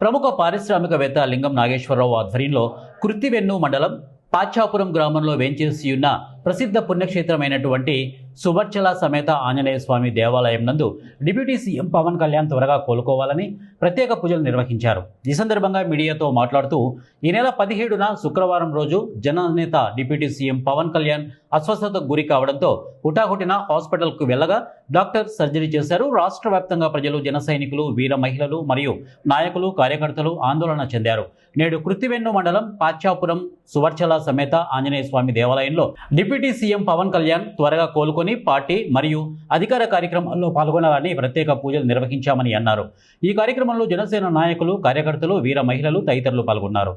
ప్రముఖ పారిశ్రామికవేత్త లింగం నాగేశ్వరరావు ఆధ్వర్యంలో కృత్తివెన్ను మండలం పాచ్చాపురం గ్రామంలో వేంచేసి ఉన్న ప్రసిద్ధ పుణ్యక్షేత్రమైనటువంటి సువర్చల సమేత ఆంజనేయ స్వామి దేవాలయం నందు డిప్యూటీ సీఎం పవన్ కళ్యాణ్ త్వరగా కోలుకోవాలని ప్రత్యేక పూజలు నిర్వహించారు. ఈ సందర్భంగా మీడియాతో మాట్లాడుతూ ఈ నెల 17న శుక్రవారం రోజు జననేత డిప్యూటీ సీఎం పవన్ కళ్యాణ్ అస్వస్థతకు గురి కావడంతో హుటాహుటిన హాస్పిటల్కు వెళ్ళగా డాక్టర్ సర్జరీ చేశారు. రాష్ట్ర వ్యాప్తంగా ప్రజలు, జన సైనికులు, వీర మహిళలు మరియు నాయకులు, కార్యకర్తలు ఆందోళన చెందారు. నేడు కృత్తివెన్ను మండలం పాచ్చాపురం సువర్చల సమేత ఆంజనేయ స్వామి దేవాలయంలో డిప్యూటీ సీఎం పవన్ కళ్యాణ్ త్వరగా కోలుకొని పార్టీ మరియు అధికార కార్యక్రమాల్లో పాల్గొనాలని ప్రత్యేక పూజలు నిర్వహించామని అన్నారు. ఈ కార్యక్రమంలో జనసేన నాయకులు, కార్యకర్తలు, వీర మహిళలు తదితరులు పాల్గొన్నారు.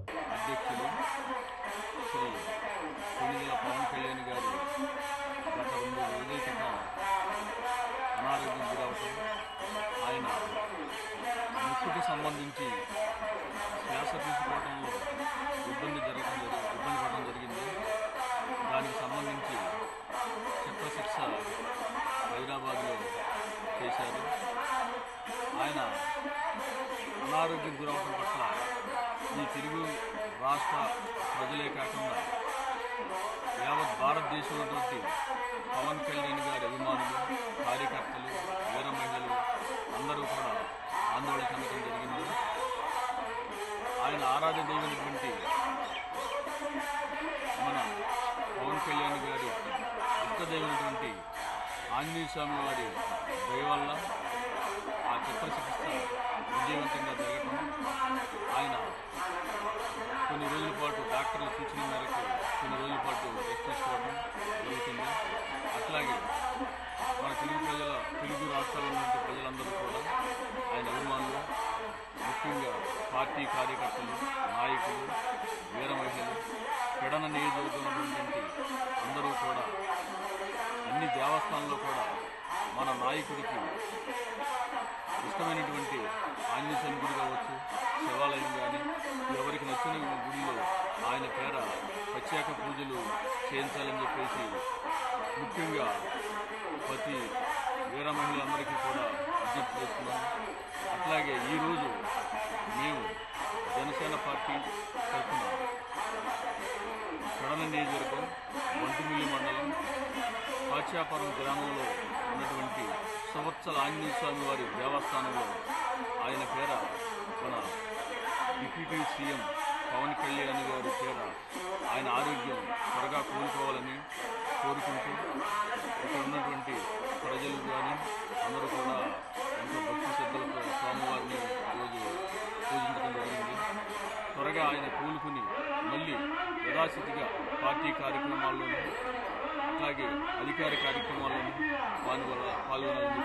సంబంధించి శ్వాస తీసుకోవడంలో ఇబ్బంది పడడం జరిగింది. దానికి సంబంధించి శస్త్రచికిత్స హైదరాబాద్లో చేశారు. ఆయన అనారోగ్యం గురవడం పట్ల ఈ తెలుగు రాష్ట్ర ప్రజలే కాకుండా యావత్ భారతదేశంలో పవన్ కళ్యాణ్ గారి అభిమానులు, కార్యకర్తలు, వీర మహిళలు అందరూ కూడా ఆందోళన చెందడం జరిగింది. ఆయన ఆరాధ్య దైవమైనటువంటి మన పవన్ కళ్యాణ్ గారి ఇష్టదైవమైనటువంటి ఆంజనేయ స్వామి వారి దయ వల్ల ఆ శస్త్రచికిత్స విజయవంతంగా జరగటం, ఆయన కొన్ని రోజుల పాటు డాక్టర్ల సూచన మేరకు కొన్ని రోజుల పాటు రెస్ట్ తీసుకోవడం జరుగుతుంది. అట్లాగే మన తెలుగు రాష్ట్రాల్లో ఉన్న ప్రజలందరూ కూడా ఆయన అభిమానులు, ముఖ్యంగా పార్టీ కార్యకర్తలు, నాయకులు, వీర మహిళలు, పెడన నియోజకవర్గంలో ఉన్నటువంటి అందరూ కూడా అన్ని దేవస్థానాల్లో కూడా మన నాయకుడికి ఇష్టమైనటువంటి ఆంజనేయ స్వామి గుడి కావచ్చు, శివాలయం కానీ ఎవరికి నచ్చిన గుడిలో ఆయన పేర ప్రత్యేక పూజలు చేయించాలని చెప్పేసి ముఖ్యంగా ప్రతి వీర మహిళలందరికీ కూడా విజ్ఞప్తి చేస్తున్నాం. అట్లాగే ఈరోజు మేము జనసేన పార్టీ తరఫున కడన నియోజకవర్గం వంటిమిల్లి మండలం పాచ్చాపురం గ్రామంలో ఉన్నటువంటి సువర్చల ఆంజనేయ స్వామి వారి దేవస్థానంలో ఆయన పేర మన డిప్యూటీ సీఎం పవన్ కళ్యాణ్ గారి పేర ఆయన ఆరోగ్యం త్వరగా కోలుకోవాలని కోరుకుంటూ ఇక్కడ ఉన్నటువంటి ప్రజలు కానీ అందరూ కూడా ఎంతో భక్తి శ్రద్ధలతో స్వామివారిని ఈరోజు పూజించడం జరిగింది. త్వరగా ఆయన కోలుకుని మళ్ళీ యథాస్థితిగా పార్టీ కార్యక్రమాల్లోనూ అట్లాగే అధికార కార్యక్రమాల్లోనూ పాల్గొనాలని